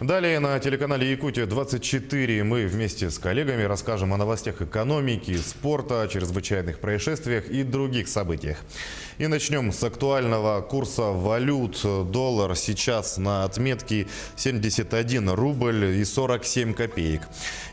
Далее на телеканале Якутия-24 мы вместе с коллегами расскажем о новостях экономики, спорта, чрезвычайных происшествиях и других событиях. И начнем с актуального курса валют. Доллар сейчас на отметке 71 рубль и 47 копеек.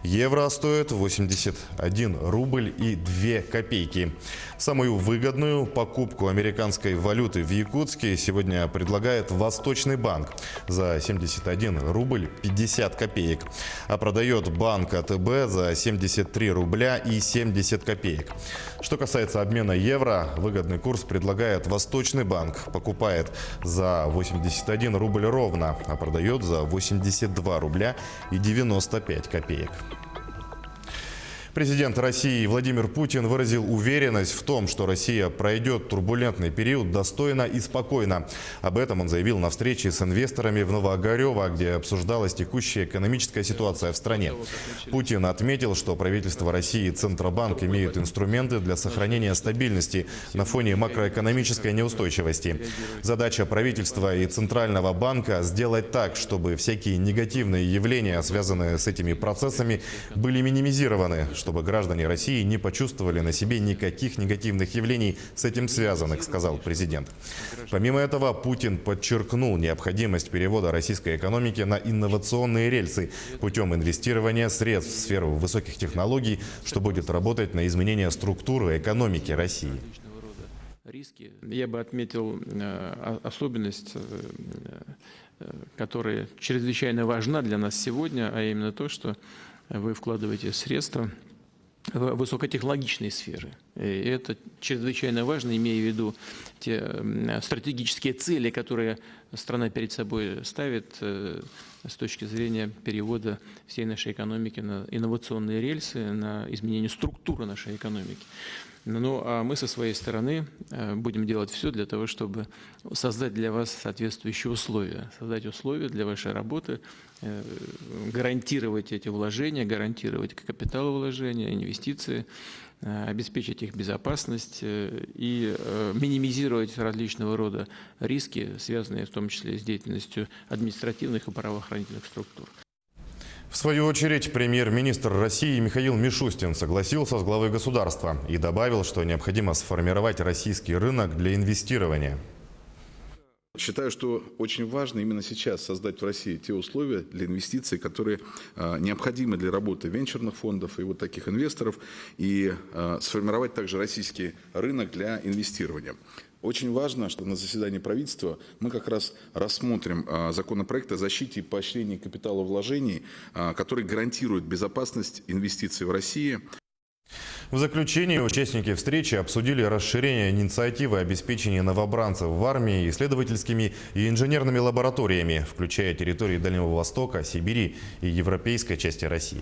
Евро стоит 81 рубль и 2 копейки. Самую выгодную покупку американской валюты в Якутске сегодня предлагает Восточный банк за 71 рубль 50 копеек, а продает банк АТБ за 73 рубля и 70 копеек. Что касается обмена евро, выгодный курс предлагает Восточный банк. Покупает за 81 рубль ровно, а продает за 82 рубля и 95 копеек. Президент России Владимир Путин выразил уверенность в том, что Россия пройдет турбулентный период достойно и спокойно. Об этом он заявил на встрече с инвесторами в Новоогарево, где обсуждалась текущая экономическая ситуация в стране. Путин отметил, что правительство России и Центробанк имеют инструменты для сохранения стабильности на фоне макроэкономической неустойчивости. Задача правительства и Центрального банка – сделать так, чтобы всякие негативные явления, связанные с этими процессами, были минимизированы, чтобы граждане России не почувствовали на себе никаких негативных явлений с этим связанных, сказал президент. Помимо этого, Путин подчеркнул необходимость перевода российской экономики на инновационные рельсы путем инвестирования средств в сферу высоких технологий, что будет работать на изменение структуры экономики России. Я бы отметил особенность, которая чрезвычайно важна для нас сегодня, а именно то, что вы вкладываете средства в высокотехнологичные сферы. И это чрезвычайно важно, имея в виду те стратегические цели, которые страна перед собой ставит с точки зрения перевода всей нашей экономики на инновационные рельсы, на изменение структуры нашей экономики. Ну, а мы со своей стороны будем делать все для того, чтобы создать для вас соответствующие условия, создать условия для вашей работы, гарантировать эти вложения, гарантировать капиталовложения, инвестиции, обеспечить их безопасность и минимизировать различного рода риски, связанные в том числе с деятельностью административных и правоохранительных структур. В свою очередь, премьер-министр России Михаил Мишустин согласился с главой государства и добавил, что необходимо сформировать российский рынок для инвестирования. Считаю, что очень важно именно сейчас создать в России те условия для инвестиций, которые необходимы для работы венчурных фондов и вот таких инвесторов, и сформировать также российский рынок для инвестирования. Очень важно, что на заседании правительства мы как раз рассмотрим законопроект о защите и поощрении капиталовложений, который гарантирует безопасность инвестиций в России. В заключение участники встречи обсудили расширение инициативы обеспечения новобранцев в армии исследовательскими и инженерными лабораториями, включая территории Дальнего Востока, Сибири и европейской части России.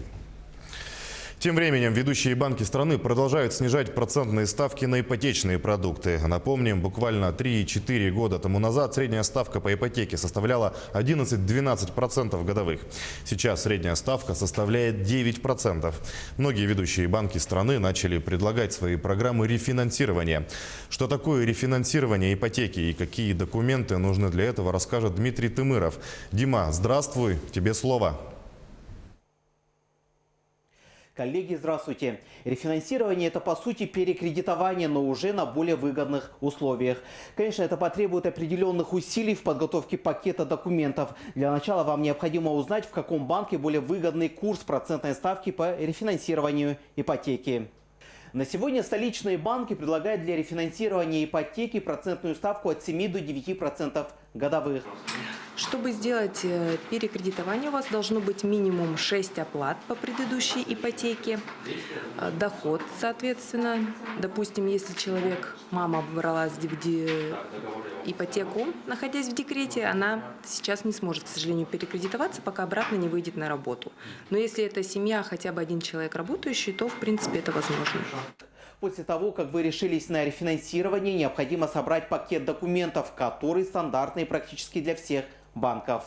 Тем временем ведущие банки страны продолжают снижать процентные ставки на ипотечные продукты. Напомним, буквально 3-4 года тому назад средняя ставка по ипотеке составляла 11-12% годовых. Сейчас средняя ставка составляет 9%. Многие ведущие банки страны начали предлагать свои программы рефинансирования. Что такое рефинансирование ипотеки и какие документы нужны для этого, расскажет Дмитрий Тымыров. Дима, здравствуй, тебе слово. Коллеги, здравствуйте. Рефинансирование – это, по сути, перекредитование, но уже на более выгодных условиях. Конечно, это потребует определенных усилий в подготовке пакета документов. Для начала вам необходимо узнать, в каком банке более выгодный курс процентной ставки по рефинансированию ипотеки. На сегодня столичные банки предлагают для рефинансирования ипотеки процентную ставку от 7 до 9% годовых. Чтобы сделать перекредитование, у вас должно быть минимум 6 оплат по предыдущей ипотеке, доход, соответственно. Допустим, если мама брала ипотеку, находясь в декрете, она сейчас не сможет, к сожалению, перекредитоваться, пока обратно не выйдет на работу. Но если это семья, хотя бы один человек работающий, то, в принципе, это возможно. После того, как вы решились на рефинансирование, необходимо собрать пакет документов, который стандартный практически для всех банков.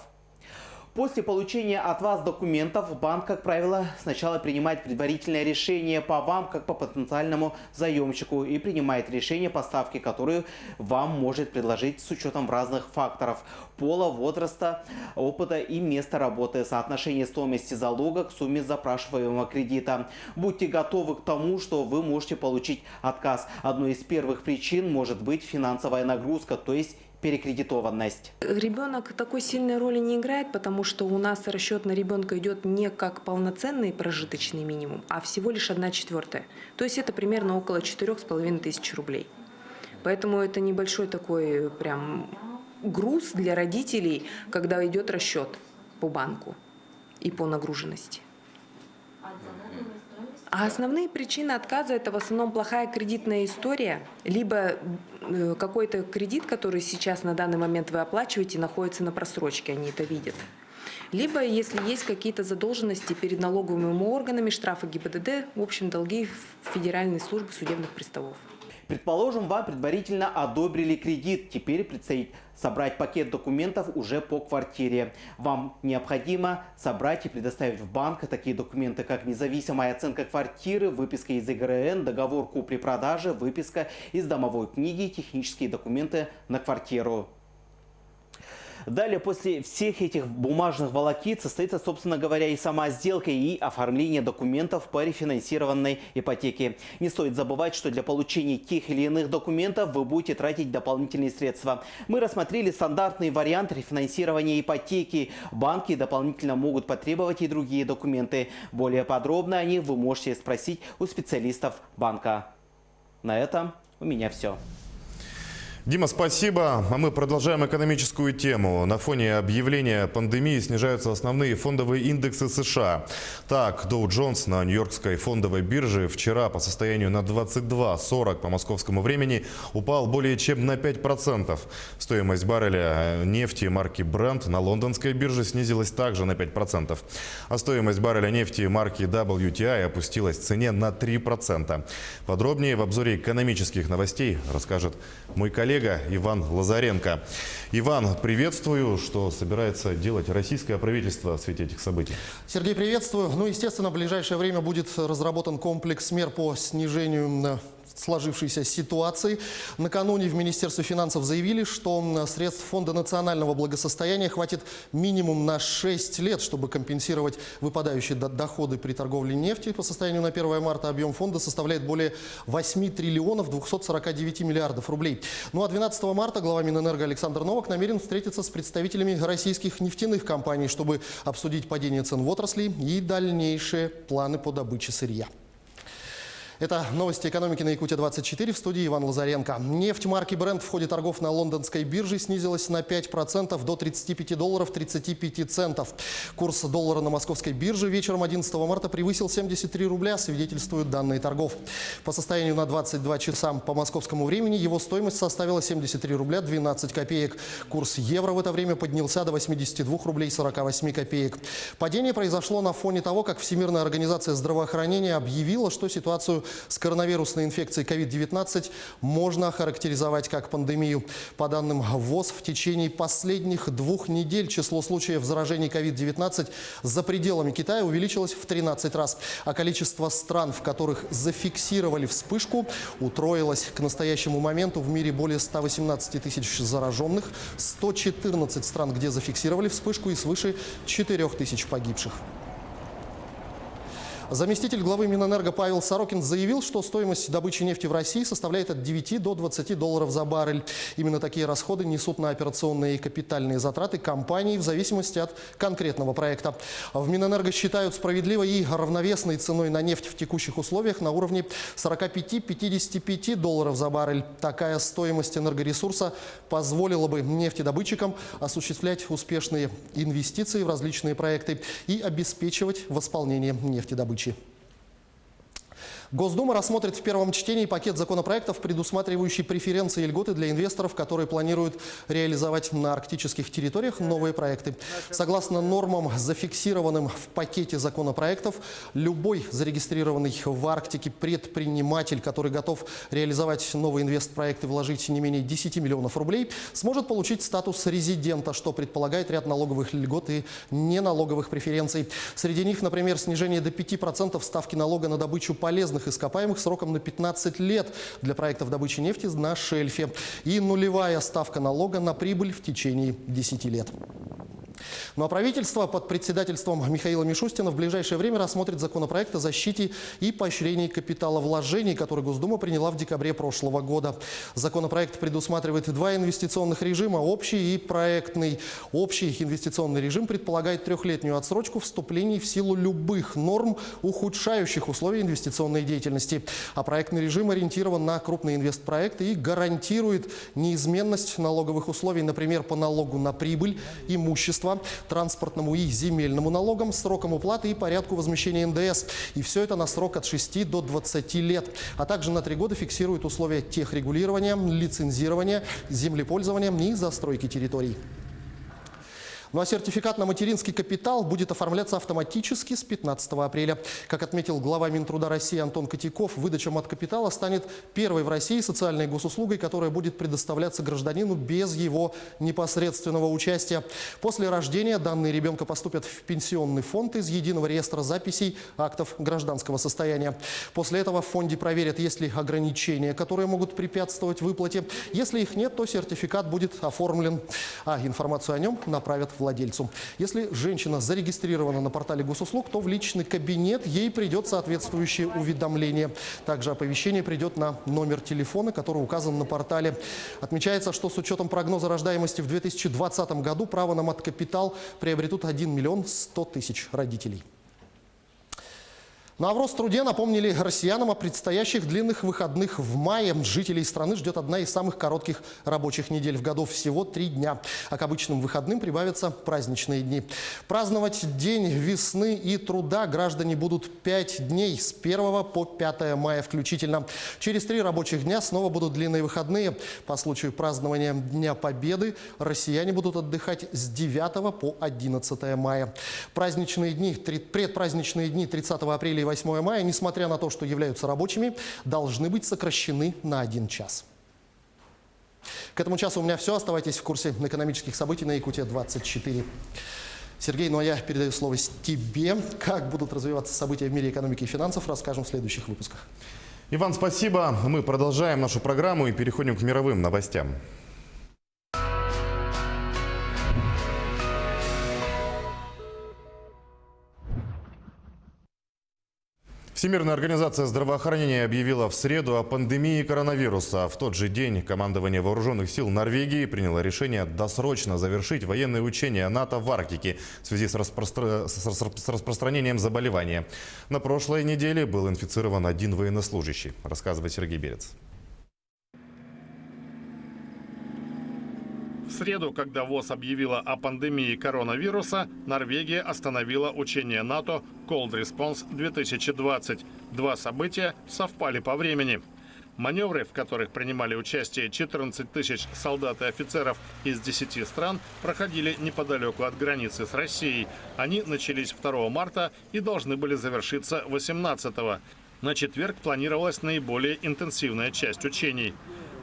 После получения от вас документов банк, как правило, сначала принимает предварительное решение по вам, как по потенциальному заемщику, и принимает решение по ставке, которую вам может предложить с учетом разных факторов: пола, возраста, опыта и места работы, соотношение стоимости залога к сумме запрашиваемого кредита. Будьте готовы к тому, что вы можете получить отказ. Одной из первых причин может быть финансовая нагрузка, то есть перекредитованность. Ребенок такой сильной роли не играет, потому что у нас расчет на ребенка идет не как полноценный прожиточный минимум, а всего лишь 1/4. То есть это примерно около 4500 рублей. Поэтому это небольшой такой прям груз для родителей, когда идет расчет по банку и по нагруженности. А основные причины отказа – это в основном плохая кредитная история, либо какой-то кредит, который сейчас на данный момент вы оплачиваете, находится на просрочке, они это видят. Либо, если есть какие-то задолженности перед налоговыми органами, штрафы ГИБДД, в общем, долги в Федеральной службе судебных приставов. Предположим, вам предварительно одобрили кредит. Теперь предстоит собрать пакет документов уже по квартире. Вам необходимо собрать и предоставить в банк такие документы, как независимая оценка квартиры, выписка из ЕГРН, договор купли-продажи, выписка из домовой книги, технические документы на квартиру. Далее, после всех этих бумажных волокит, состоится, собственно говоря, и сама сделка, и оформление документов по рефинансированной ипотеке. Не стоит забывать, что для получения тех или иных документов вы будете тратить дополнительные средства. Мы рассмотрели стандартный вариант рефинансирования ипотеки. Банки дополнительно могут потребовать и другие документы. Более подробно о них вы можете спросить у специалистов банка. На этом у меня все. Дима, спасибо. А мы продолжаем экономическую тему. На фоне объявления пандемии снижаются основные фондовые индексы США. Так, Dow Jones на Нью-Йоркской фондовой бирже вчера по состоянию на 22.40 по московскому времени упал более чем на 5%. Стоимость барреля нефти марки Brent на лондонской бирже снизилась также на 5%. А стоимость барреля нефти марки WTI опустилась в цене на 3%. Подробнее в обзоре экономических новостей расскажет мой коллега Иван Лазаренко. Иван, приветствую. Что собирается делать российское правительство в свете этих событий? Сергей, приветствую. Естественно, в ближайшее время будет разработан комплекс мер по снижению сложившейся ситуации. Накануне в Министерстве финансов заявили, что средств Фонда национального благосостояния хватит минимум на 6 лет, чтобы компенсировать выпадающие доходы при торговле нефтью. По состоянию на 1 марта объем фонда составляет более 8 триллионов 249 миллиардов рублей. А 12 марта глава Минэнерго Александр Новак намерен встретиться с представителями российских нефтяных компаний, чтобы обсудить падение цен в отрасли и дальнейшие планы по добыче сырья. Это новости экономики на Якутия-24, в студии Иван Лазаренко. Нефть марки Brent в ходе торгов на лондонской бирже снизилась на 5% до $35.35. Курс доллара на московской бирже вечером 11 марта превысил 73 рубля, свидетельствуют данные торгов. По состоянию на 22 часа по московскому времени его стоимость составила 73 рубля 12 копеек. Курс евро в это время поднялся до 82 рублей 48 копеек. Падение произошло на фоне того, как Всемирная организация здравоохранения объявила, что ситуацию с коронавирусной инфекцией COVID-19 можно охарактеризовать как пандемию. По данным ВОЗ, в течение последних 2 недель число случаев заражения COVID-19 за пределами Китая увеличилось в 13 раз. А количество стран, в которых зафиксировали вспышку, утроилось. К настоящему моменту в мире более 118 тысяч зараженных, 114 стран, где зафиксировали вспышку, и свыше 4 тысяч погибших. Заместитель главы Минэнерго Павел Сорокин заявил, что стоимость добычи нефти в России составляет от 9 до 20 долларов за баррель. Именно такие расходы несут на операционные и капитальные затраты компании в зависимости от конкретного проекта. В Минэнерго считают справедливой и равновесной ценой на нефть в текущих условиях на уровне 45-55 долларов за баррель. Такая стоимость энергоресурса позволила бы нефтедобытчикам осуществлять успешные инвестиции в различные проекты и обеспечивать восполнение нефтедобычи. Госдума рассмотрит в первом чтении пакет законопроектов, предусматривающий преференции и льготы для инвесторов, которые планируют реализовать на арктических территориях новые проекты. Согласно нормам, зафиксированным в пакете законопроектов, любой зарегистрированный в Арктике предприниматель, который готов реализовать новые инвестпроекты, вложить не менее 10 миллионов рублей, сможет получить статус резидента, что предполагает ряд налоговых льгот и неналоговых преференций. Среди них, например, снижение до 5% ставки налога на добычу полезных ископаемых сроком на 15 лет для проектов добычи нефти на шельфе и нулевая ставка налога на прибыль в течение 10 лет. Ну а правительство под председательством Михаила Мишустина в ближайшее время рассмотрит законопроект о защите и поощрении капиталовложений, который Госдума приняла в декабре прошлого года. Законопроект предусматривает два инвестиционных режима – общий и проектный. Общий инвестиционный режим предполагает трехлетнюю отсрочку вступлений в силу любых норм, ухудшающих условия инвестиционной деятельности. А проектный режим ориентирован на крупные инвестпроекты и гарантирует неизменность налоговых условий, например, по налогу на прибыль, имущество, транспортному и земельному налогам, срокам уплаты и порядку возмещения НДС. И все это на срок от 6 до 20 лет. А также на 3 года фиксирует условия техрегулирования, лицензирования, землепользования и застройки территорий. Ну а сертификат на материнский капитал будет оформляться автоматически с 15 апреля. Как отметил глава Минтруда России Антон Котяков, выдача маткапитала станет первой в России социальной госуслугой, которая будет предоставляться гражданину без его непосредственного участия. После рождения данные ребенка поступят в пенсионный фонд из единого реестра записей актов гражданского состояния. После этого в фонде проверят, есть ли ограничения, которые могут препятствовать выплате. Если их нет, то сертификат будет оформлен, а информацию о нем направят владельцу. Если женщина зарегистрирована на портале госуслуг, то в личный кабинет ей придет соответствующее уведомление. Также оповещение придет на номер телефона, который указан на портале. Отмечается, что с учетом прогноза рождаемости в 2020 году право на маткапитал приобретут 1 миллион 100 тысяч родителей. Ну а в Роструде напомнили россиянам о предстоящих длинных выходных в мае. Жителей страны ждет одна из самых коротких рабочих недель в году. Всего 3 дня. А к обычным выходным прибавятся праздничные дни. Праздновать День весны и труда граждане будут 5 дней с 1 по 5 мая включительно. Через 3 рабочих дня снова будут длинные выходные. По случаю празднования Дня Победы россияне будут отдыхать с 9 по 11 мая. Праздничные дни, предпраздничные дни 30 апреля и 8 мая, несмотря на то, что являются рабочими, должны быть сокращены на 1 час. К этому часу у меня все. Оставайтесь в курсе экономических событий на Якутия-24. Сергей, ну а я передаю слово тебе. Как будут развиваться события в мире экономики и финансов, расскажем в следующих выпусках. Иван, спасибо. Мы продолжаем нашу программу и переходим к мировым новостям. Всемирная организация здравоохранения объявила в среду о пандемии коронавируса. В тот же день командование вооруженных сил Норвегии приняло решение досрочно завершить военные учения НАТО в Арктике в связи с распространением заболевания. На прошлой неделе был инфицирован 1 военнослужащий, рассказывает Сергей Берец. В среду, когда ВОЗ объявила о пандемии коронавируса, Норвегия остановила учение НАТО Cold Response 2020. 2 события совпали по времени. Маневры, в которых принимали участие 14 тысяч солдат и офицеров из 10 стран, проходили неподалеку от границы с Россией. Они начались 2 марта и должны были завершиться 18-го. На четверг планировалась наиболее интенсивная часть учений.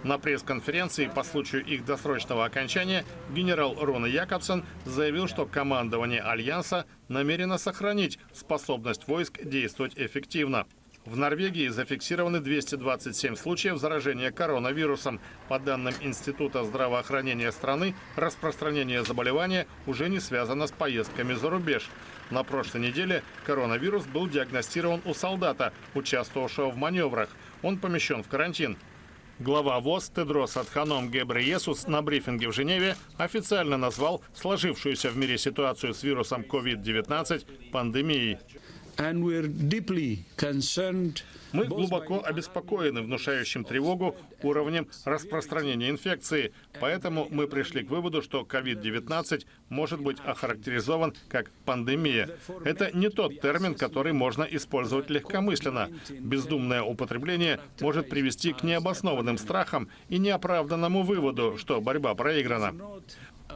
На пресс-конференции по случаю их досрочного окончания генерал Руне Якобсен заявил, что командование Альянса намерено сохранить способность войск действовать эффективно. В Норвегии зафиксированы 227 случаев заражения коронавирусом. По данным Института здравоохранения страны, распространение заболевания уже не связано с поездками за рубеж. На прошлой неделе коронавирус был диагностирован у солдата, участвовавшего в маневрах. Он помещен в карантин. Глава ВОЗ Тедрос Адханом Гебрейесус на брифинге в Женеве официально назвал сложившуюся в мире ситуацию с вирусом COVID-19 пандемией. and we're deeply concerned. Мы глубоко обеспокоены внушающим тревогу уровнем распространения инфекции. Поэтому мы пришли к выводу, что COVID-19 может быть охарактеризован как пандемия. Это не тот термин, который можно использовать легкомысленно. Бездумное употребление может привести к необоснованным страхам и неоправданному выводу, что борьба проиграна.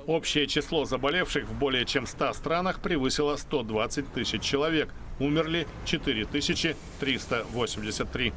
Общее число заболевших в более чем 100 странах превысило 120 тысяч человек. Умерли 4383.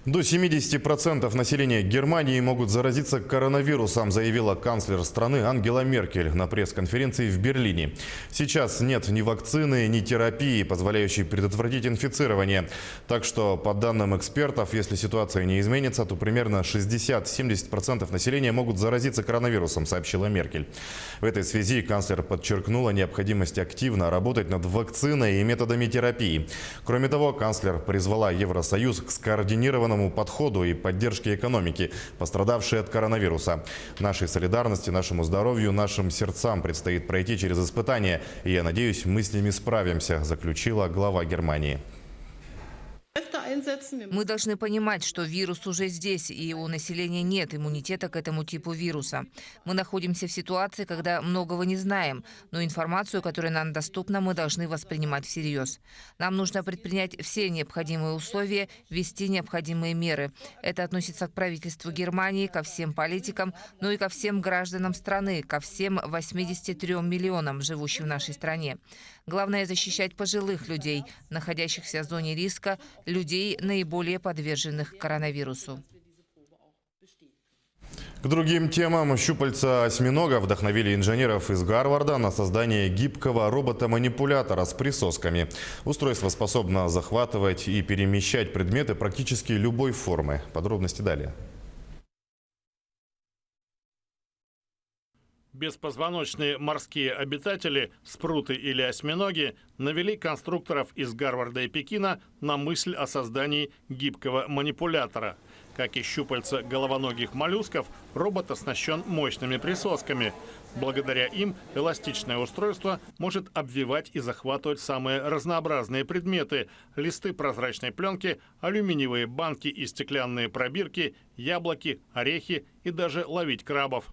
До 70% населения Германии могут заразиться коронавирусом, заявила канцлер страны Ангела Меркель на пресс-конференции в Берлине. Сейчас нет ни вакцины, ни терапии, позволяющей предотвратить инфицирование. Так что, по данным экспертов, если ситуация не изменится, то примерно 60-70% населения могут заразиться коронавирусом, сообщила Меркель. В этой связи канцлер подчеркнула необходимость активно работать над вакциной и методами терапии. Кроме того, канцлер призвала Евросоюз к скоординированному подходу и поддержке экономики, пострадавшей от коронавируса. Нашей солидарности, нашему здоровью, нашим сердцам предстоит пройти через испытания, и я надеюсь, мы с ними справимся, заключила глава Германии. Мы должны понимать, что вирус уже здесь, и у населения нет иммунитета к этому типу вируса. Мы находимся в ситуации, когда многого не знаем, но информацию, которая нам доступна, мы должны воспринимать всерьез. Нам нужно предпринять все необходимые условия, ввести необходимые меры. Это относится к правительству Германии, ко всем политикам, но и ко всем гражданам страны, ко всем 83 миллионам, живущим в нашей стране. Главное – защищать пожилых людей, находящихся в зоне риска, людей, наиболее подверженных коронавирусу. К другим темам. Щупальца осьминога вдохновили инженеров из Гарварда на создание гибкого робота-манипулятора с присосками. Устройство способно захватывать и перемещать предметы практически любой формы. Подробности далее. Беспозвоночные морские обитатели, спруты или осьминоги, навели конструкторов из Гарварда и Пекина на мысль о создании гибкого манипулятора. Как и щупальца головоногих моллюсков, робот оснащен мощными присосками. Благодаря им эластичное устройство может обвивать и захватывать самые разнообразные предметы – листы прозрачной пленки, алюминиевые банки и стеклянные пробирки, яблоки, орехи и даже ловить крабов.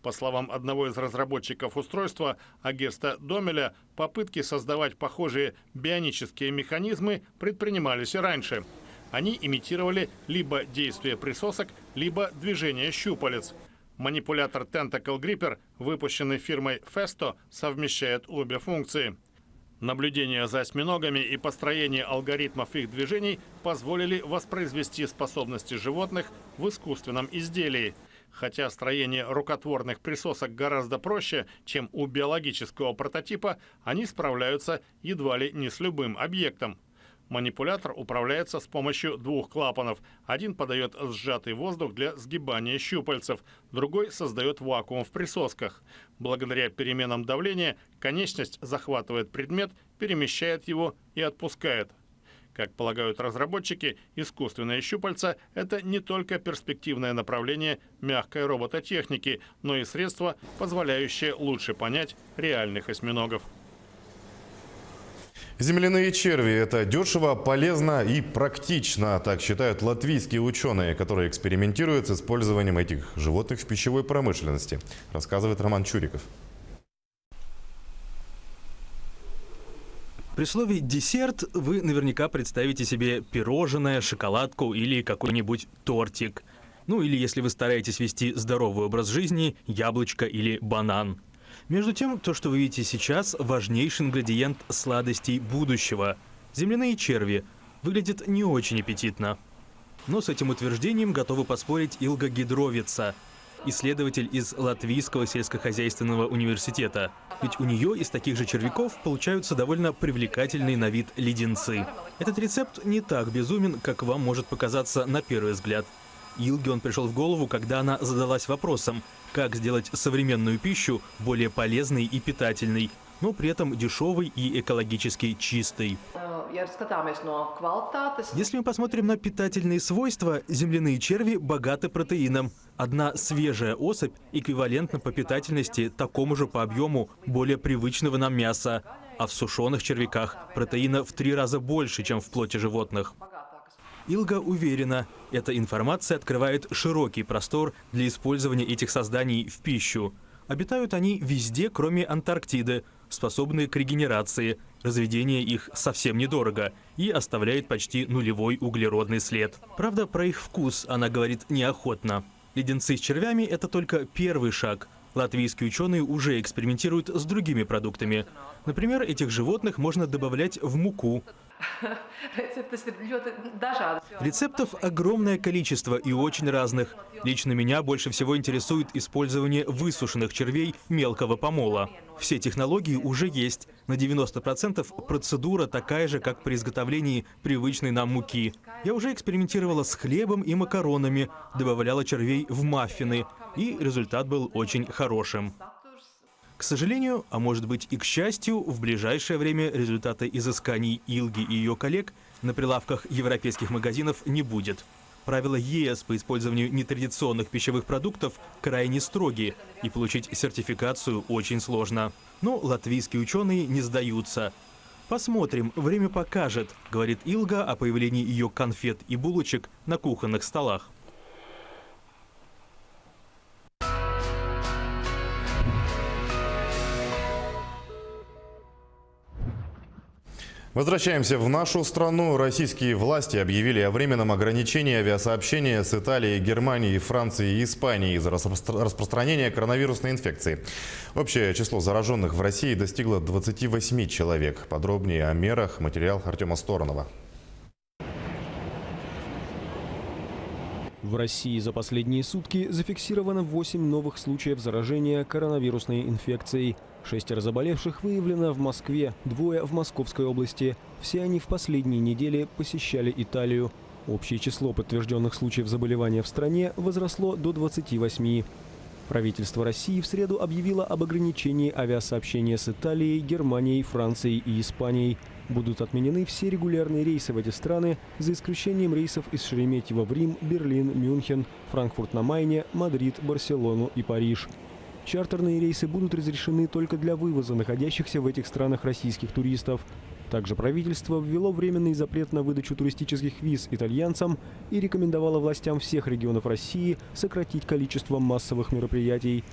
По словам одного из разработчиков устройства, Агеста Домеля, попытки создавать похожие бионические механизмы предпринимались и раньше. Они имитировали либо действие присосок, либо движение щупалец. Манипулятор Tentacle Gripper, выпущенный фирмой Festo, совмещает обе функции. Наблюдение за осьминогами и построение алгоритмов их движений позволили воспроизвести способности животных в искусственном изделии. Хотя строение рукотворных присосок гораздо проще, чем у биологического прототипа, они справляются едва ли не с любым объектом. Манипулятор управляется с помощью двух клапанов. Один подает сжатый воздух для сгибания щупальцев, другой создает вакуум в присосках. Благодаря переменам давления конечность захватывает предмет, перемещает его и отпускает. Как полагают разработчики, искусственные щупальца – это не только перспективное направление мягкой робототехники, но и средство, позволяющее лучше понять реальных осьминогов. Земляные черви – это дешево, полезно и практично. Так считают латвийские ученые, которые экспериментируют с использованием этих животных в пищевой промышленности, рассказывает Роман Чуриков. При слове «десерт» вы наверняка представите себе пирожное, шоколадку или какой-нибудь тортик. Ну или, если вы стараетесь вести здоровый образ жизни, яблочко или банан. Между тем, то, что вы видите сейчас, важнейший ингредиент сладостей будущего. Земляные черви. Выглядят не очень аппетитно. Но с этим утверждением готовы поспорить Илга Гидровица, исследователь из Латвийского сельскохозяйственного университета. Ведь у нее из таких же червяков получаются довольно привлекательные на вид леденцы. Этот рецепт не так безумен, как вам может показаться на первый взгляд. Илге он пришел в голову, когда она задалась вопросом, как сделать современную пищу более полезной и питательной, но при этом дешевой и экологически чистой. Если мы посмотрим на питательные свойства, земляные черви богаты протеином. Одна свежая особь эквивалентна по питательности такому же по объему более привычного нам мяса. а в сушеных червяках протеина в 3 раза больше, чем в плоти животных. Илга уверена, эта информация открывает широкий простор для использования этих созданий в пищу. Обитают они везде, кроме Антарктиды, способны к регенерации. Разведение их совсем недорого и оставляет почти нулевой углеродный след. Правда, про их вкус она говорит неохотно. Леденцы с червями – это только первый шаг. Латвийские ученые уже экспериментируют с другими продуктами. Например, этих животных можно добавлять в муку. Рецептов огромное количество и очень разных. Лично меня больше всего интересует использование высушенных червей мелкого помола. Все технологии уже есть. На 90% процедура такая же, как при изготовлении привычной нам муки. Я уже экспериментировала с хлебом и макаронами, добавляла червей в маффины, и результат был очень хорошим. К сожалению, а может быть и к счастью, в ближайшее время результаты изысканий Илги и ее коллег на прилавках европейских магазинов не будет. Правила ЕС по использованию нетрадиционных пищевых продуктов крайне строгие, и получить сертификацию очень сложно. Но латвийские ученые не сдаются. «Посмотрим, время покажет», — говорит Илга о появлении ее конфет и булочек на кухонных столах. Возвращаемся в нашу страну. Российские власти объявили о временном ограничении авиасообщения с Италией, Германией, Францией и Испанией из-за распространения коронавирусной инфекции. Общее число зараженных в России достигло 28 человек. Подробнее о мерах материал Артема Сторонова. В России за последние сутки зафиксировано 8 новых случаев заражения коронавирусной инфекцией. 6 заболевших выявлено в Москве, 2 в Московской области. Все они в последние недели посещали Италию. Общее число подтвержденных случаев заболевания в стране возросло до 28. Правительство России в среду объявило об ограничении авиасообщения с Италией, Германией, Францией и Испанией. Будут отменены все регулярные рейсы в эти страны, за исключением рейсов из Шереметьево в Рим, Берлин, Мюнхен, Франкфурт на Майне, Мадрид, Барселону и Париж. Чартерные рейсы будут разрешены только для вывоза находящихся в этих странах российских туристов. Также правительство ввело временный запрет на выдачу туристических виз итальянцам и рекомендовало властям всех регионов России сократить количество массовых мероприятий.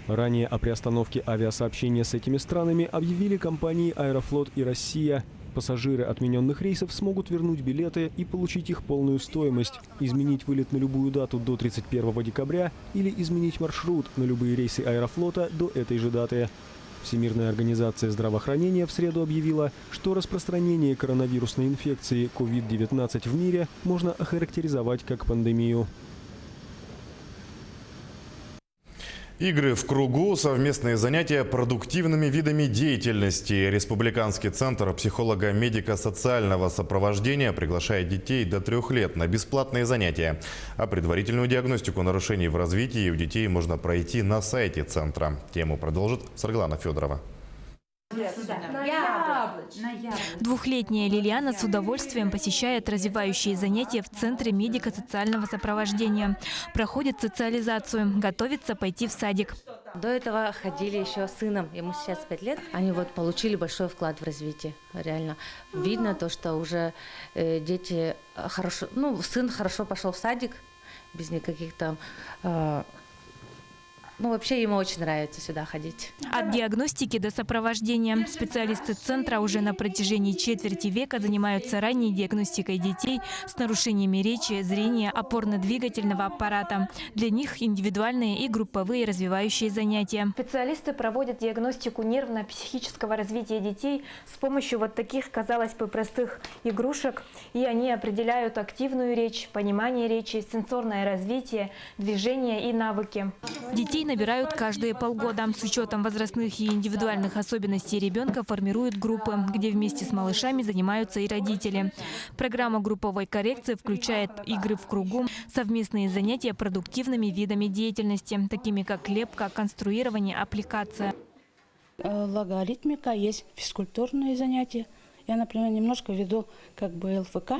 Ранее о приостановке авиасообщения с этими странами объявили компании «Аэрофлот» и «Россия». Пассажиры отмененных рейсов смогут вернуть билеты и получить их полную стоимость, изменить вылет на любую дату до 31 декабря или изменить маршрут на любые рейсы «Аэрофлота» до этой же даты. Всемирная организация здравоохранения в среду объявила, что распространение коронавирусной инфекции COVID-19 в мире можно охарактеризовать как пандемию. Игры в кругу, совместные занятия продуктивными видами деятельности. Республиканский центр психолого-медико-социального сопровождения приглашает детей до 3 лет на бесплатные занятия. А предварительную диагностику нарушений в развитии у детей можно пройти на сайте центра. Тему продолжит Сарглана Федорова. Двухлетняя Лилиана с удовольствием посещает развивающие занятия в Центре медико-социального сопровождения. Проходит социализацию, готовится пойти в садик. До этого ходили еще с сыном, ему сейчас 5 лет. Они получили большой вклад в развитие, реально. Видно то, что уже дети хорошо, сын хорошо пошел в садик, без никаких там... вообще ему очень нравится сюда ходить. От диагностики до сопровождения. Специалисты центра уже на протяжении четверти века занимаются ранней диагностикой детей с нарушениями речи, зрения, опорно-двигательного аппарата. Для них индивидуальные и групповые развивающие занятия. Специалисты проводят диагностику нервно-психического развития детей с помощью таких, казалось бы, простых игрушек. И они определяют активную речь, понимание речи, сенсорное развитие, движение и навыки. Детей набирают каждые полгода. С учетом возрастных и индивидуальных особенностей ребенка формируют группы, где вместе с малышами занимаются и родители. Программа групповой коррекции включает игры в кругу, совместные занятия продуктивными видами деятельности, такими как лепка, конструирование, аппликация. Логоритмика, есть физкультурные занятия. Я, например, немножко веду ЛФК,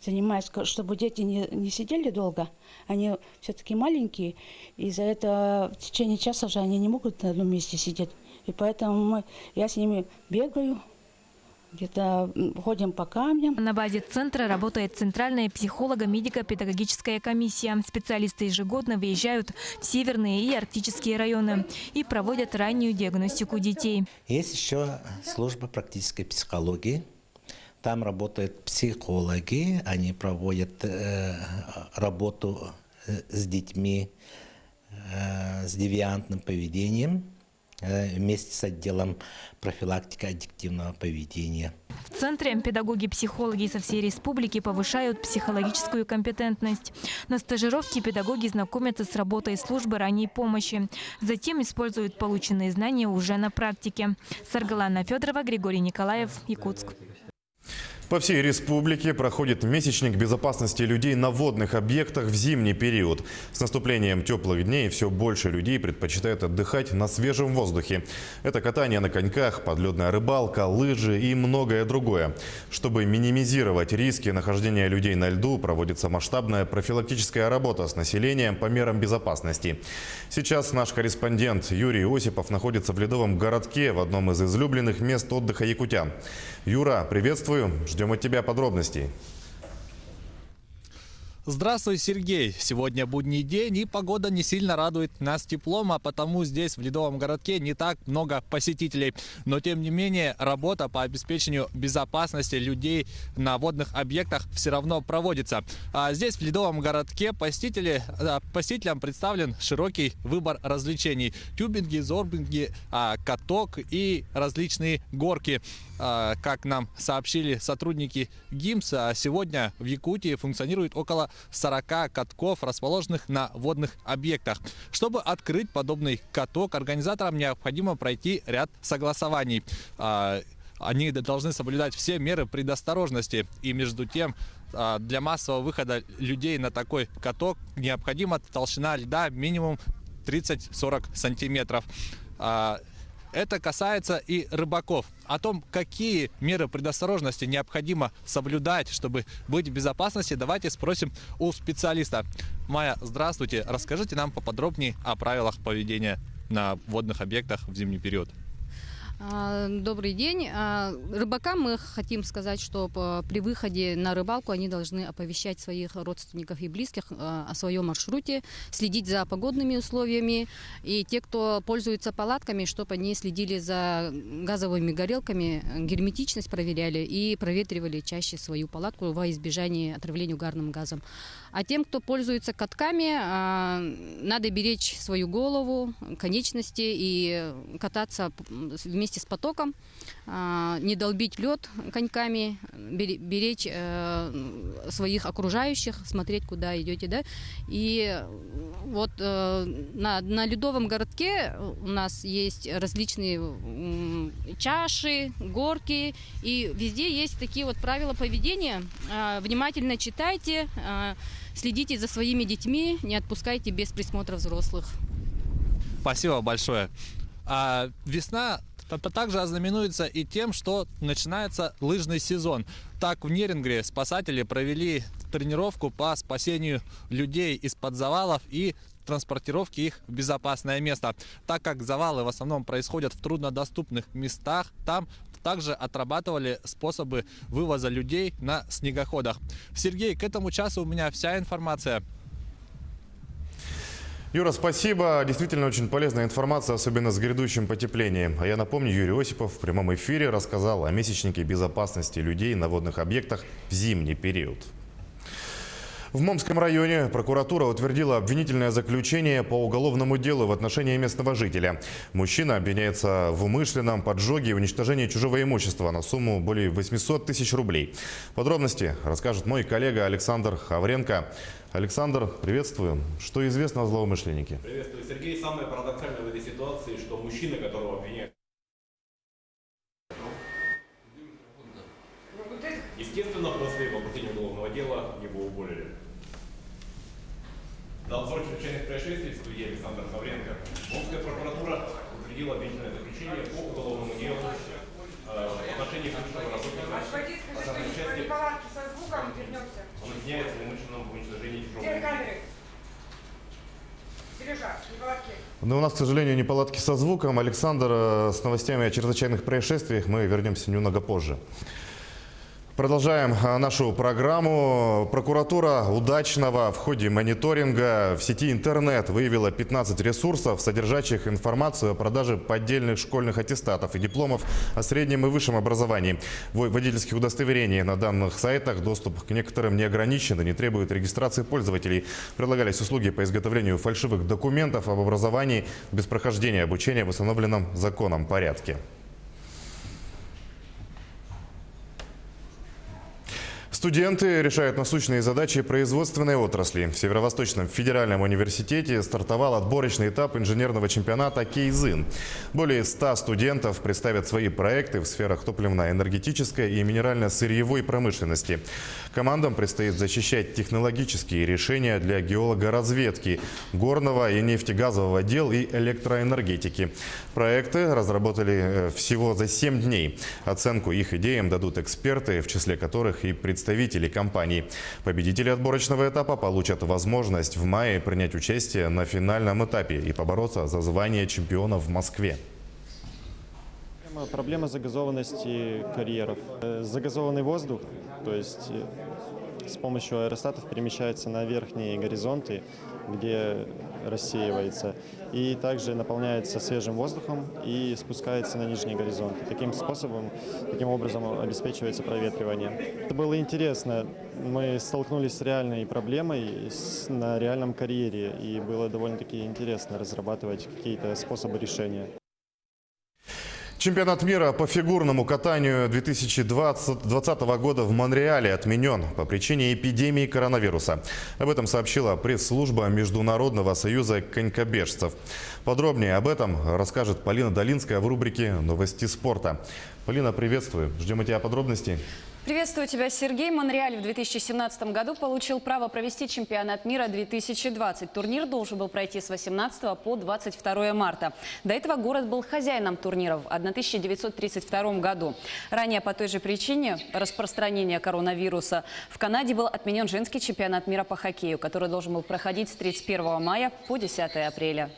занимаюсь, чтобы дети не сидели долго. Они все-таки маленькие, и за это в течение часа уже они не могут на одном месте сидеть. И поэтому я с ними бегаю, где-то ходим по камням. На базе центра работает центральная психолого-медико-педагогическая комиссия. Специалисты ежегодно выезжают в северные и арктические районы и проводят раннюю диагностику детей. Есть еще служба практической психологии. Там работают психологи, они проводят работу с детьми с девиантным поведением вместе с отделом профилактики аддиктивного поведения. В центре педагоги-психологи со всей республики повышают психологическую компетентность. На стажировке педагоги знакомятся с работой службы ранней помощи. Затем используют полученные знания уже на практике. Саргалана Федорова, Григорий Николаев, Якутск. По всей республике проходит месячник безопасности людей на водных объектах в зимний период. С наступлением теплых дней все больше людей предпочитают отдыхать на свежем воздухе. Это катание на коньках, подледная рыбалка, лыжи и многое другое. Чтобы минимизировать риски нахождения людей на льду, проводится масштабная профилактическая работа с населением по мерам безопасности. Сейчас наш корреспондент Юрий Осипов находится в ледовом городке, в одном из излюбленных мест отдыха якутян. Юра, приветствую. Ждем от тебя подробностей. Здравствуй, Сергей. Сегодня будний день, и погода не сильно радует нас теплом, а потому здесь, в ледовом городке, не так много посетителей. Но, тем не менее, работа по обеспечению безопасности людей на водных объектах все равно проводится. А здесь, в ледовом городке, посетителям представлен широкий выбор развлечений. Тюбинги, зорбинги, каток и различные горки. Как нам сообщили сотрудники ГИМС, сегодня в Якутии функционирует около 40 катков, расположенных на водных объектах. Чтобы открыть подобный каток, организаторам необходимо пройти ряд согласований. Они должны соблюдать все меры предосторожности. И между тем, для массового выхода людей на такой каток необходима толщина льда минимум 30-40 сантиметров. Это касается и рыбаков. О том, какие меры предосторожности необходимо соблюдать, чтобы быть в безопасности, давайте спросим у специалиста. Майя, здравствуйте. Расскажите нам поподробнее о правилах поведения на водных объектах в зимний период. Добрый день. Рыбакам мы хотим сказать, что при выходе на рыбалку они должны оповещать своих родственников и близких о своем маршруте, следить за погодными условиями. И те, кто пользуется палатками, чтобы они следили за газовыми горелками, герметичность проверяли и проветривали чаще свою палатку во избежание отравления угарным газом. А тем, кто пользуется катками, надо беречь свою голову, конечности и кататься вместе с потоком, не долбить лед коньками, беречь своих окружающих, смотреть, куда идете, да. И вот на ледовом городке у нас есть различные чаши, горки, и везде есть такие вот правила поведения. Внимательно читайте, следите за своими детьми, не отпускайте без присмотра взрослых. Спасибо большое. Весна также ознаменуется и тем, что начинается лыжный сезон. Так, в Нерингре спасатели провели тренировку по спасению людей из-под завалов и транспортировке их в безопасное место. Так как завалы в основном происходят в труднодоступных местах, там также отрабатывали способы вывоза людей на снегоходах. Сергей, к этому часу у меня вся информация. Юра, спасибо. Действительно очень полезная информация, особенно с грядущим потеплением. А я напомню, Юрий Осипов в прямом эфире рассказал о месячнике безопасности людей на водных объектах в зимний период. В Момском районе прокуратура утвердила обвинительное заключение по уголовному делу в отношении местного жителя. Мужчина обвиняется в умышленном поджоге и уничтожении чужого имущества на сумму более 800 тысяч рублей. Подробности расскажет мой коллега Александр Хавренко. Александр, приветствую. Что известно о злоумышленнике? Приветствую, Сергей. Самое парадоксальное в этой ситуации, что мужчина, которого обвиняют, естественно, после возбуждения уголовного дела его уволили. На обзор чрезвычайных происшествий в студии Александр Хавренко. Момская прокуратура утвердила обвинительное заключение по уголовному делу в отношении бывшего работника. Но у нас, к сожалению, неполадки со звуком. Александр, с новостями о чрезвычайных происшествиях мы вернемся немного позже. Продолжаем нашу программу. Прокуратура Удачного в ходе мониторинга в сети интернет выявила 15 ресурсов, содержащих информацию о продаже поддельных школьных аттестатов и дипломов о среднем и высшем образовании. Водительских удостоверений на данных сайтах доступ к некоторым не ограничен и не требует регистрации пользователей. Предлагались услуги по изготовлению фальшивых документов об образовании без прохождения обучения в установленном законом порядке. Студенты решают насущные задачи производственной отрасли. В Северо-Восточном федеральном университете стартовал отборочный этап инженерного чемпионата «Кейзын». Более 100 студентов представят свои проекты в сферах топливно-энергетической и минерально-сырьевой промышленности. Командам предстоит защищать технологические решения для геологоразведки, горного и нефтегазового дел и электроэнергетики. Проекты разработали всего за 7 дней. Оценку их идеям дадут эксперты, в числе которых и представители компаний. Победители отборочного этапа получат возможность в мае принять участие на финальном этапе и побороться за звание чемпиона в Москве. Проблема загазованности карьеров. Загазованный воздух, то есть с помощью аэростатов перемещается на верхние горизонты, где рассеивается, и также наполняется свежим воздухом и спускается на нижние горизонты. Таким образом обеспечивается проветривание. Это было интересно. Мы столкнулись с реальной проблемой на реальном карьере, и было довольно-таки интересно разрабатывать какие-то способы решения. Чемпионат мира по фигурному катанию 2020 года в Монреале отменен по причине эпидемии коронавируса. Об этом сообщила пресс-служба Международного союза конькобежцев. Подробнее об этом расскажет Полина Долинская в рубрике «Новости спорта». Полина, приветствую. Ждем от тебя подробностей. Приветствую тебя, Сергей. Монреаль в 2017 году получил право провести чемпионат мира 2020. Турнир должен был пройти с 18 по 22 марта. До этого город был хозяином турнира в 1932 году. Ранее по той же причине распространения коронавируса в Канаде был отменен женский чемпионат мира по хоккею, который должен был проходить с 31 мая по 10 апреля.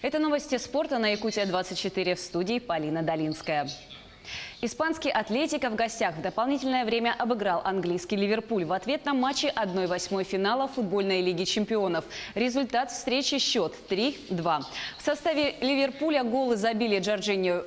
Это новости спорта на Якутия-24, в студии Полина Долинская. Испанский «Атлетико» в гостях в дополнительное время обыграл английский «Ливерпуль» в ответном матче 1/8 финала футбольной лиги чемпионов. Результат встречи — счет 3-2. В составе «Ливерпуля» голы забили Джорджиньо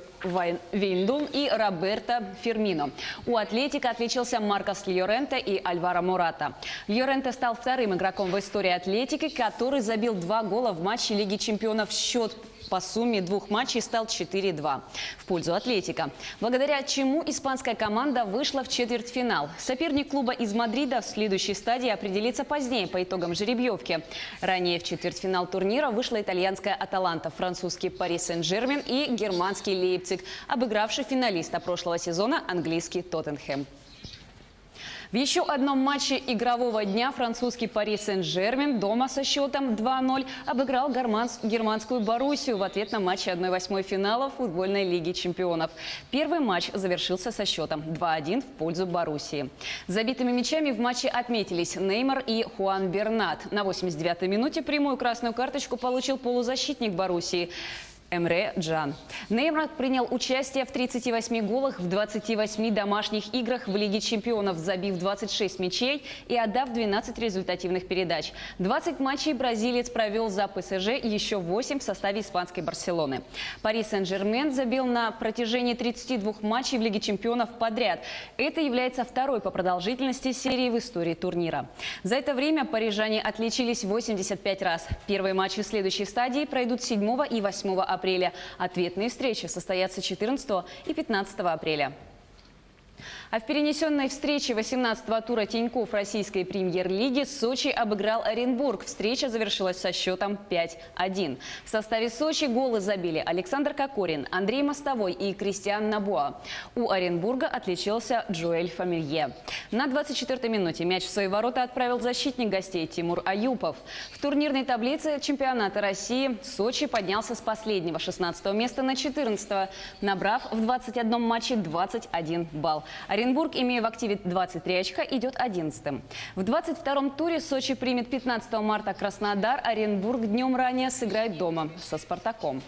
Вейндум и Роберто Фирмино. У «Атлетико» отличился Маркос Льоренте и Альваро Мората. Льоренте стал вторым игроком в истории «Атлетики», который забил 2 гола в матче Лиги чемпионов. Счет по сумме 2 матчей стал 4-2 в пользу «Атлетико», благодаря чему испанская команда вышла в четвертьфинал. Соперник клуба из Мадрида в следующей стадии определится позднее по итогам жеребьевки. Ранее в четвертьфинал турнира вышла итальянская «Аталанта», французский «Пари Сен-Жермен» и германский «Лейпциг», обыгравший финалиста прошлого сезона английский «Тоттенхэм». В еще одном матче игрового дня французский «Пари Сен-Жермен» дома со счетом 2-0 обыграл германскую «Боруссию» в ответном матче 1/8 финала футбольной лиги чемпионов. Первый матч завершился со счетом 2-1 в пользу «Боруссии». Забитыми мячами в матче отметились Неймар и Хуан Бернат. На 89-й минуте прямую красную карточку получил полузащитник «Боруссии» Эмре Джан. Неймар принял участие в 38 голах в 28 домашних играх в Лиге чемпионов, забив 26 мячей и отдав 12 результативных передач. 20 матчей бразилец провел за ПСЖ, еще 8 в составе испанской «Барселоны». Пари Сен-Жермен забил на протяжении 32 матчей в Лиге чемпионов подряд. Это является второй по продолжительности серии в истории турнира. За это время парижане отличились 85 раз. Первые матчи следующей стадии пройдут 7 и 8 апреля. Ответные встречи состоятся 14 и 15 апреля. А в перенесенной встрече 18-го тура Тинькофф российской премьер-лиги Сочи обыграл Оренбург. Встреча завершилась со счетом 5-1. В составе Сочи голы забили Александр Кокорин, Андрей Мостовой и Кристиан Набуа. У Оренбурга отличился Джоэль Фамилье. На 24-й минуте мяч в свои ворота отправил защитник гостей Тимур Аюпов. В турнирной таблице чемпионата России Сочи поднялся с последнего 16-го места на 14-го, набрав в 21 матче 21 балл. Оренбург, имея в активе 23 очка, идет 11-м. В 22-м туре Сочи примет 15 марта Краснодар. Оренбург днем ранее сыграет дома со «Спартаком».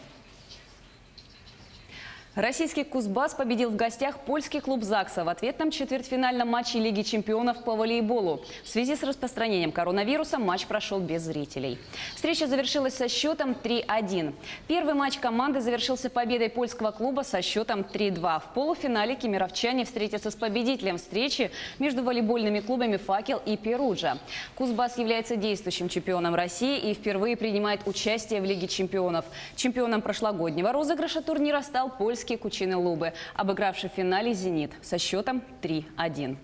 Российский Кузбасс победил в гостях польский клуб «Закса» в ответном четвертьфинальном матче Лиги чемпионов по волейболу. В связи с распространением коронавируса матч прошел без зрителей. Встреча завершилась со счетом 3-1. Первый матч команды завершился победой польского клуба со счетом 3-2. В полуфинале кемеровчане встретятся с победителем встречи между волейбольными клубами «Факел» и «Перуджа». Кузбасс является действующим чемпионом России и впервые принимает участие в Лиге чемпионов. Чемпионом прошлогоднего розыгрыша турнира стал польский Кучины Лубы, обыгравший в финале «Зенит» со счетом 3-1.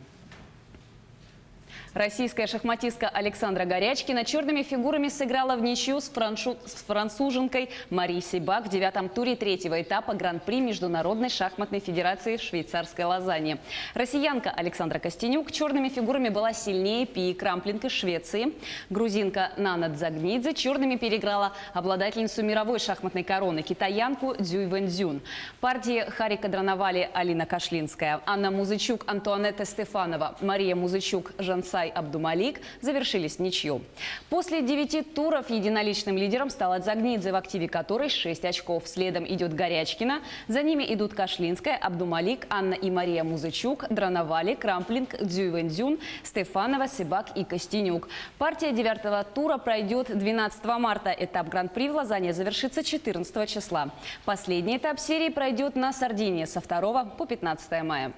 Российская шахматистка Александра Горячкина черными фигурами сыграла в ничью с француженкой Марией Себак в 9-м туре 3-го этапа Гран-при Международной шахматной федерации в швейцарской Лозанне. Россиянка Александра Костенюк черными фигурами была сильнее Пии Крамплинг из Швеции. Грузинка Нана Дзагнидзе черными переиграла обладательницу мировой шахматной короны китаянку Цзюй Вэньцзюн. Партии Харика Драновали, Алина Кашлинская, Анна Музычук, Антуанетта Стефанова, Мария Музычук, Жансай Абдумалик завершились ничью. После 9 туров единоличным лидером стала Дзагнидзе, в активе которой 6 очков. Следом идет Горячкина, за ними идут Кашлинская, Абдумалик, Анна и Мария Музычук, Драновали, Крамплинг, Цзюй Вэньцзюн, Стефанова, Себак и Костенюк. Партия 9-го тура пройдет 12 марта. Этап Гран-при в Лозанне завершится 14 числа. Последний этап серии пройдет на Сардинии со 2 по 15 мая.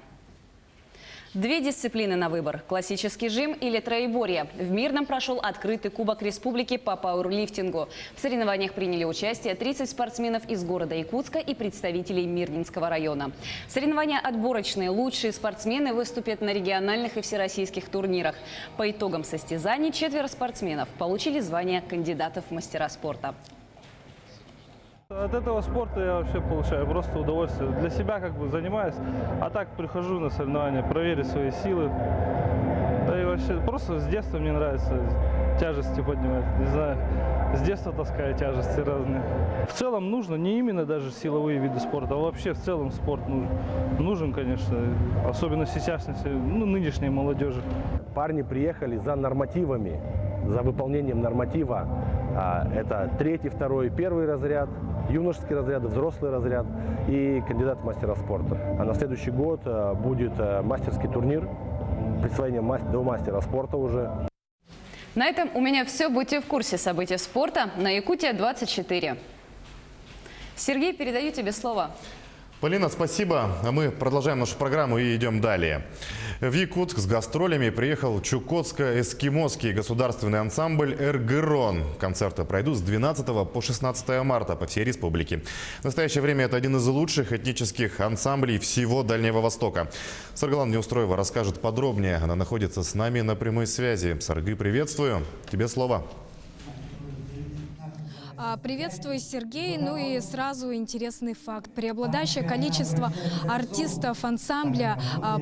Две дисциплины на выбор – классический жим или троеборье. В Мирном прошел открытый Кубок Республики по пауэрлифтингу. В соревнованиях приняли участие 30 спортсменов из города Якутска и представителей Мирнинского района. Соревнования отборочные. Лучшие спортсмены выступят на региональных и всероссийских турнирах. По итогам состязаний 4 спортсменов получили звание кандидатов в мастера спорта. От этого спорта я вообще получаю просто удовольствие. Для себя как бы занимаюсь, а так прихожу на соревнования, проверить свои силы. Да и вообще просто с детства мне нравится тяжести поднимать. Не знаю, с детства таскаю тяжести разные. В целом нужно, не именно даже силовые виды спорта, а вообще в целом спорт нужен, конечно, особенно сейчас, нынешней молодежи. Парни приехали за нормативами, за выполнением норматива. Это 3-й, 2-й, 1-й разряд, юношеский разряд, взрослый разряд и кандидат в мастера спорта. А на следующий год будет мастерский турнир, присвоение до мастера спорта уже. На этом у меня все. Будьте в курсе событий спорта на Якутия-24. Сергей, передаю тебе слово. Полина, спасибо. А мы продолжаем нашу программу и идем далее. В Якутск с гастролями приехал Чукотско-эскимосский государственный ансамбль «Эргерон». Концерты пройдут с 12 по 16 марта по всей республике. В настоящее время это один из лучших этнических ансамблей всего Дальнего Востока. Саргалан Неустроева расскажет подробнее. Она находится с нами на прямой связи. Саргы, приветствую. Тебе слово. Приветствую, Сергей. Ну и сразу интересный факт. Преобладающее количество артистов ансамбля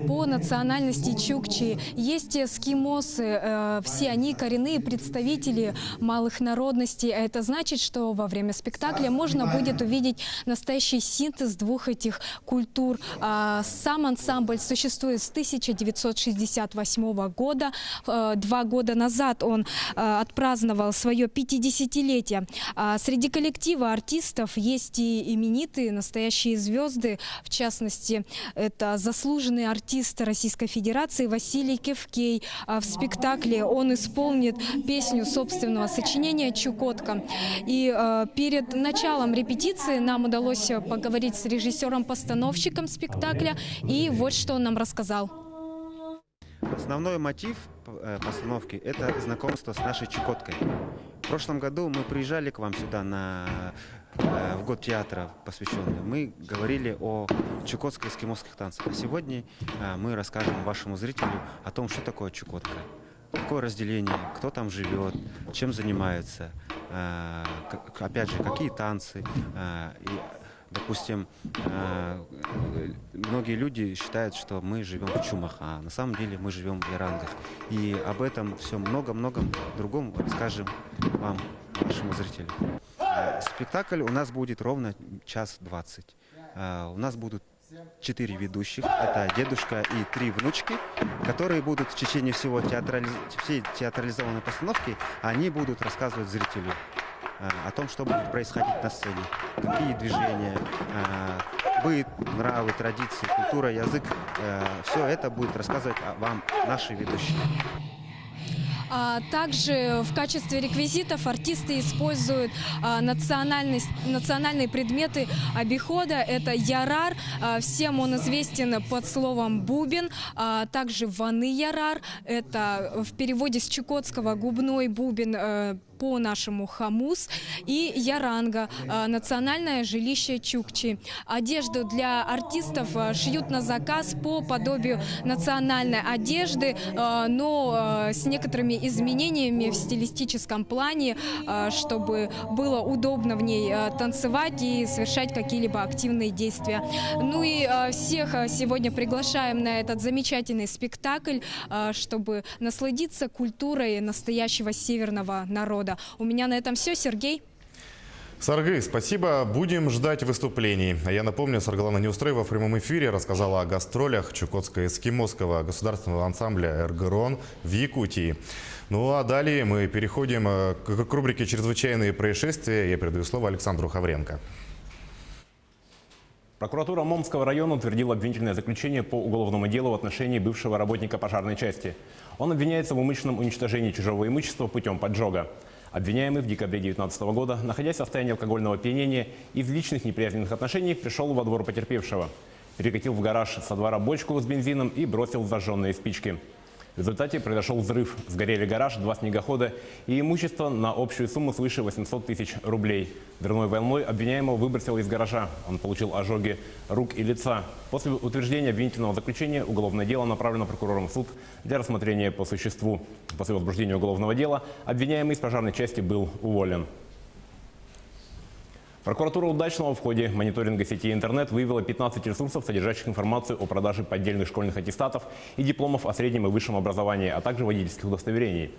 по национальности чукчи. Есть эскимосы, все они коренные представители малых народностей. Это значит, что во время спектакля можно будет увидеть настоящий синтез двух этих культур. Сам ансамбль существует с 1968 года. 2 года назад он отпраздновал свое 50-летие. Среди коллектива артистов есть и именитые настоящие звезды. В частности, это заслуженный артист Российской Федерации Василий Кевкей. В спектакле он исполнит песню собственного сочинения «Чукотка». И перед началом репетиции нам удалось поговорить с режиссером-постановщиком спектакля. И вот что он нам рассказал. Основной мотив постановки – это знакомство с нашей Чукоткой. В прошлом году мы приезжали к вам сюда в год театра посвященный. Мы говорили о чукотско-эскимосских танцах. А сегодня мы расскажем вашему зрителю о том, что такое Чукотка. Какое разделение, кто там живет, чем занимается, опять же, какие танцы. Допустим, многие люди считают, что мы живем в Чумах, а на самом деле мы живем в Ярангах. И об этом все много-много другом расскажем вам, вашему зрителю. Спектакль у нас будет ровно 1:20. У нас будут 4 ведущих, это дедушка и 3 внучки, которые будут в течение всей театрализованной постановки, они будут рассказывать зрителю о том, что будет происходить на сцене, какие движения, быт, нравы, традиции, культура, язык. Все это будет рассказывать вам наши ведущие. Также в качестве реквизитов артисты используют национальные предметы обихода. Это ярар, всем он известен под словом бубен. Также ваны ярар, это в переводе с чукотского губной бубен, по-нашему хамус, и яранга, национальное жилище чукчи. Одежду для артистов шьют на заказ по подобию национальной одежды, но с некоторыми изменениями в стилистическом плане, чтобы было удобно в ней танцевать и совершать какие-либо активные действия. Ну и всех сегодня приглашаем на этот замечательный спектакль, чтобы насладиться культурой настоящего северного народа. У меня на этом все. Сергей. Саргы, спасибо. Будем ждать выступлений. А я напомню, Саргалана Неустроева в прямом эфире рассказала о гастролях Чукотско-эскимосского государственного ансамбля «Эргерон» в Якутии. Ну а далее мы переходим к рубрике «Чрезвычайные происшествия». Я передаю слово Александру Хавренко. Прокуратура Момского района утвердила обвинительное заключение по уголовному делу в отношении бывшего работника пожарной части. Он обвиняется в умышленном уничтожении чужого имущества путем поджога. Обвиняемый в декабре 2019 года, находясь в состоянии алкогольного опьянения, из личных неприязненных отношений пришел во двор потерпевшего, перекатил в гараж со двора бочку с бензином и бросил зажженные спички. В результате произошел взрыв. Сгорели гараж, 2 снегохода и имущество на общую сумму свыше 800 тысяч рублей. Взрывной волной обвиняемого выбросило из гаража. Он получил ожоги рук и лица. После утверждения обвинительного заключения уголовное дело направлено прокурором в суд для рассмотрения по существу. После возбуждения уголовного дела обвиняемый из пожарной части был уволен. Прокуратура Удачного в ходе мониторинга сети интернет выявила 15 ресурсов, содержащих информацию о продаже поддельных школьных аттестатов и дипломов о среднем и высшем образовании, а также водительских удостоверений.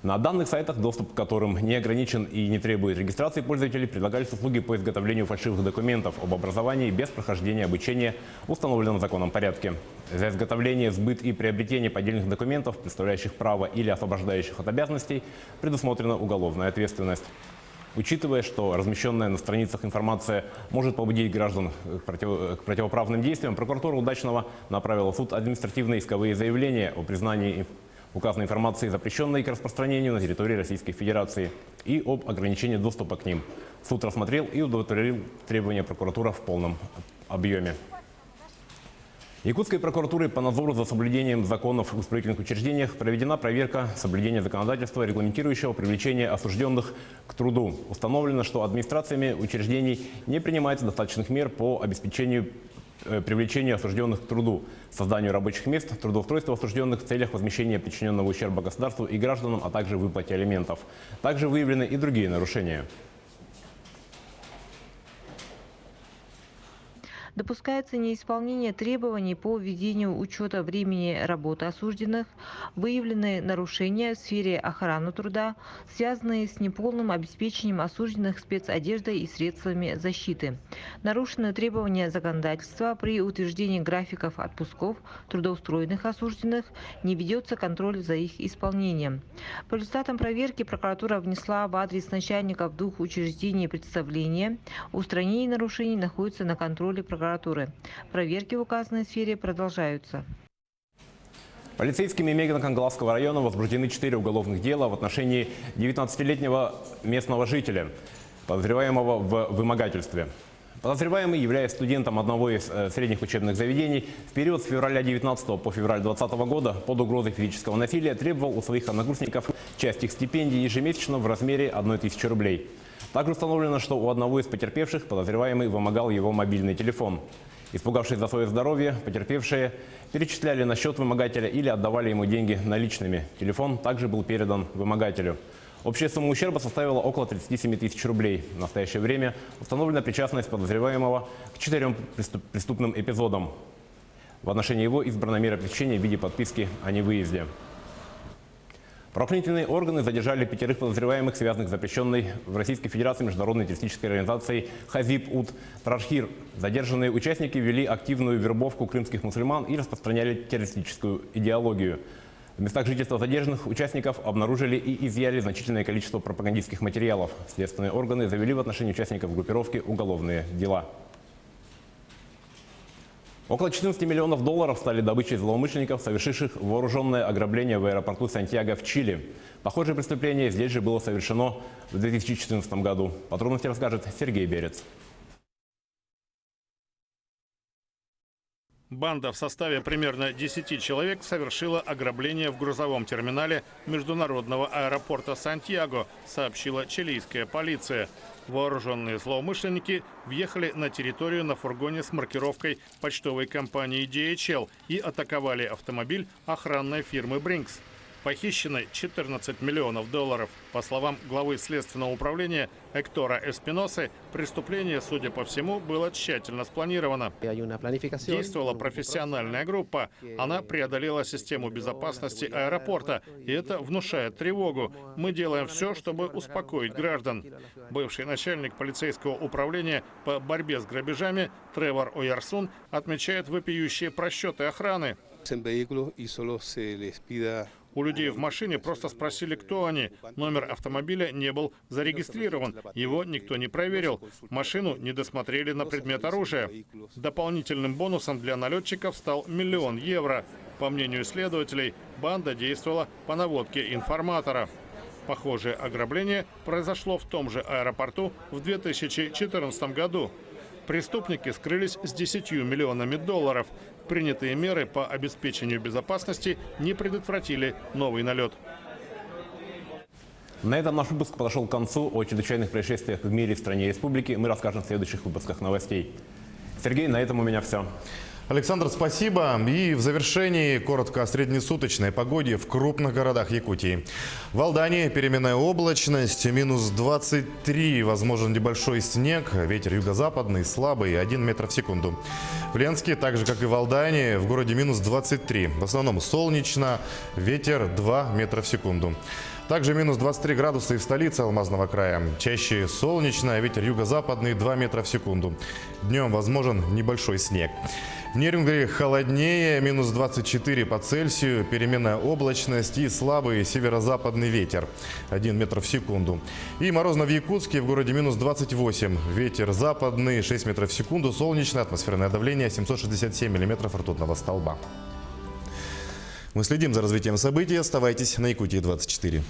На данных сайтах, доступ к которым не ограничен и не требует регистрации пользователей, предлагались услуги по изготовлению фальшивых документов об образовании без прохождения обучения в установленном законом порядке. За изготовление, сбыт и приобретение поддельных документов, представляющих право или освобождающих от обязанностей, предусмотрена уголовная ответственность. Учитывая, что размещенная на страницах информация может побудить граждан к противоправным действиям, прокуратура Удачного направила в суд административные исковые заявления о признании указанной информации запрещенной к распространению на территории Российской Федерации и об ограничении доступа к ним. Суд рассмотрел и удовлетворил требования прокуратуры в полном объеме. Якутской прокуратурой по надзору за соблюдением законов в исправительных учреждениях проведена проверка соблюдения законодательства, регламентирующего привлечение осужденных к труду. Установлено, что администрациями учреждений не принимается достаточных мер по обеспечению привлечения осужденных к труду, созданию рабочих мест, трудоустройства осужденных в целях возмещения причиненного ущерба государству и гражданам, а также выплате алиментов. Также выявлены и другие нарушения. Допускается неисполнение требований по введению учета времени работы осужденных, выявлены нарушения в сфере охраны труда, связанные с неполным обеспечением осужденных спецодеждой и средствами защиты. Нарушены требования законодательства при утверждении графиков отпусков трудоустроенных осужденных, не ведется контроль за их исполнением. По результатам проверки прокуратура внесла в адрес начальников 2 учреждений представление. Устранение нарушений находится на контроле прокуратуры. Проверки в указанной сфере продолжаются. Полицейскими Мегано-Кангаласского района возбуждены 4 уголовных дела в отношении 19-летнего местного жителя, подозреваемого в вымогательстве. Подозреваемый, являясь студентом одного из средних учебных заведений, в период с февраля 19 по февраль 2020 года под угрозой физического насилия требовал у своих одногруппников часть их стипендий ежемесячно в размере 1000 рублей. Также установлено, что у одного из потерпевших подозреваемый вымогал его мобильный телефон. Испугавшись за свое здоровье, потерпевшие перечисляли на счет вымогателя или отдавали ему деньги наличными. Телефон также был передан вымогателю. Общая сумма ущерба составила около 37 тысяч рублей. В настоящее время установлена причастность подозреваемого к 4 преступным эпизодам. В отношении его избрана мера пресечения в виде подписки о невыезде. Правоохранительные органы задержали 5 подозреваемых, связанных с запрещенной в Российской Федерации международной террористической организацией Хазиб-Уд Тарашхир. Задержанные участники вели активную вербовку крымских мусульман и распространяли террористическую идеологию. В местах жительства задержанных участников обнаружили и изъяли значительное количество пропагандистских материалов. Следственные органы завели в отношении участников группировки уголовные дела. Около 14 миллионов долларов стали добычей злоумышленников, совершивших вооруженное ограбление в аэропорту Сантьяго в Чили. Похожее преступление здесь же было совершено в 2014 году. Подробности расскажет Сергей Берец. Банда в составе примерно 10 человек совершила ограбление в грузовом терминале международного аэропорта Сантьяго, сообщила чилийская полиция. Вооруженные злоумышленники въехали на территорию на фургоне с маркировкой почтовой компании DHL и атаковали автомобиль охранной фирмы Brinks. Похищены 14 миллионов долларов. По словам главы Следственного управления Эктора Эспиносы, преступление, судя по всему, было тщательно спланировано. Действовала профессиональная группа. Она преодолела систему безопасности аэропорта, и это внушает тревогу. Мы делаем все, чтобы успокоить граждан. Бывший начальник полицейского управления по борьбе с грабежами Тревор Оярсун отмечает вопиющие просчеты охраны. У людей в машине просто спросили, кто они. Номер автомобиля не был зарегистрирован, его никто не проверил. Машину не досмотрели на предмет оружия. Дополнительным бонусом для налетчиков стал 1 миллион евро. По мнению следователей, банда действовала по наводке информатора. Похожее ограбление произошло в том же аэропорту в 2014 году. Преступники скрылись с 10 миллионами долларов. Принятые меры по обеспечению безопасности не предотвратили новый налет. На этом наш выпуск подошел к концу. О чрезвычайных происшествиях в мире, в стране и республике мы расскажем в следующих выпусках новостей. Сергей, на этом у меня все. Александр, спасибо. И в завершении коротко о среднесуточной погоде в крупных городах Якутии. В Алдане переменная облачность, минус 23, возможен небольшой снег, ветер юго-западный, слабый, 1 метр в секунду. В Ленске, так же как и в Алдане, в городе минус 23. В основном солнечно, ветер 2 метра в секунду. Также минус 23 градуса и в столице Алмазного края. Чаще солнечно, ветер юго-западный 2 метра в секунду. Днем возможен небольшой снег. В Нерюнгри холоднее, минус 24 по Цельсию, переменная облачность и слабый северо-западный ветер 1 метр в секунду. И морозно в Якутске, в городе минус 28, ветер западный 6 метров в секунду, солнечное, атмосферное давление 767 миллиметров ртутного столба. Мы следим за развитием событий, оставайтесь на Якутии 24.